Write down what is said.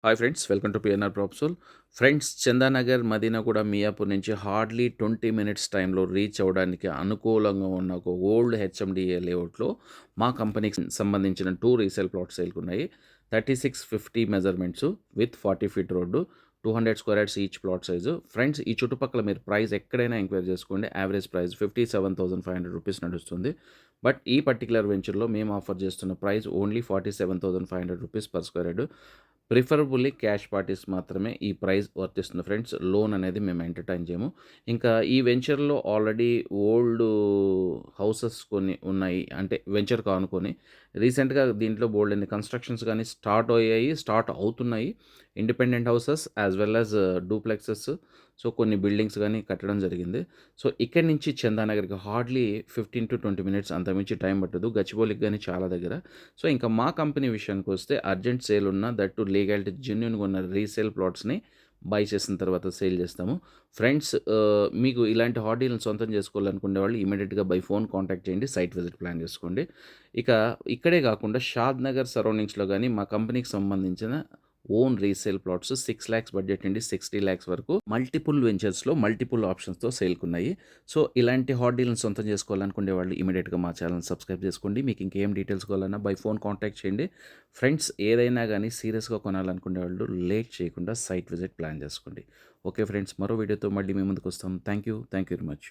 Hi friends, welcome to PNR Propsol. Friends, Chandanagar, Madinaguda, Miyapur నుంచి hardly 20 minutes టైంలో reach అవ్వడానికి అనుకూలంగా ఉన్న ఒక ఓల్డ్ హెచ్ఎండిఏ లేఅవుట్లో మా కంపెనీకి సంబంధించిన 2 రీసేల్ ప్లాట్స్ సేల్కున్నాయి. 3650 measurements with 40 feet road, 200 square yards each plot size. Friends, ఈ చుట్టుపక్కల మీరు ప్రైస్ ఎక్కడైనా ఎంక్వైరీ చేసుకోండి. యావరేజ్ ప్రైస్ 57,500 రూపీస్ నడుస్తుంది. బట్ ఈ పర్టికులర్ వెంచర్లో మేము ఆఫర్ చేస్తున్న price only 47,500 rupees per square yard. Preferably cash parties మాత్రమే ఈ ప్రైస్ వర్తిస్తుంది ఫ్రెండ్స్. లోన్ అనేది మేము ఎంటర్టైన్ చేయము. ఇంకా ఈ వెంచర్‌లో ఆల్రెడీ ఓల్డ్ హౌసెస్ కొన్ని ఉన్నాయి. అంటే వెంచర్‌కి ఆనుకొని. రీసెంట్‌గా దీంట్లో బోలెడన్ని కన్‌స్ట్రక్షన్స్ గాని స్టార్ట్ అయ్యాయి, స్టార్ట్ అవుతున్నాయి. Independent houses as well as duplexes. So, కొన్ని బిల్డింగ్స్ గాని కట్టడం జరిగింది. సో, ఇక్కడి నుంచి చందానగర్‌కి హార్డ్‌లీ 15-20 మినిట్స్, అంతకుమించి టైం పట్టదు. గచ్చిబౌలికి గాని చాలా దగ్గర. సో, ఇంకా మా కంపెనీ విషయానికొస్తే అర్జెంట్ సేల్ ఉన్న దట్ టు లీగాలిటీ జెన్యూన్‌గా ఉన్న రీసేల్ ప్లాట్స్‌ని బై చేసిన తర్వాత సేల్ చేస్తాము. ఫ్రెండ్స్, మీకు ఇలాంటి హాట్ డీల్‌ని సొంతం చేసుకోవాలనుకునే వాళ్ళు ఇమ్మీడియేట్‌గా బై ఫోన్ కాంటాక్ట్ చేయండి. సైట్ విజిట్ ప్లాన్ చేసుకోండి. ఇక ఇక్కడే కాకుండా షాద్ నగర్ సరౌండింగ్స్‌లో గాని మా కంపెనీకి సంబంధించిన ఓన్ రీసేల్ ప్లాట్స్ 6,00,000 బడ్జెట్ నుండి 60,00,000 వరకు మల్టిపుల్ వెంచర్స్‌లో మల్టిపుల్ ఆప్షన్స్‌తో సేల్‌కున్నాయి. సో, ఇలాంటి హాట్ డీల్‌ని సొంతం చేసుకోవాలనుకునే వాళ్ళు ఇమ్మీడియేట్‌గా మా ఛానెల్‌ని సబ్స్క్రైబ్ చేసుకోండి. మీకు ఇంకేం డీటెయిల్స్ కావాలన్నా బై ఫోన్ కాంటాక్ట్ చేయండి. ఫ్రెండ్స్, ఏదైనా గానీ సీరియస్‌గా కొనాలనుకునే వాళ్ళు లేట్ చేయకుండా సైట్ విజిట్ ప్లాన్ చేసుకోండి. ఓకే ఫ్రెండ్స్, మరో వీడియోతో మళ్ళీ మీ ముందుకొస్తాం. Thank you very much.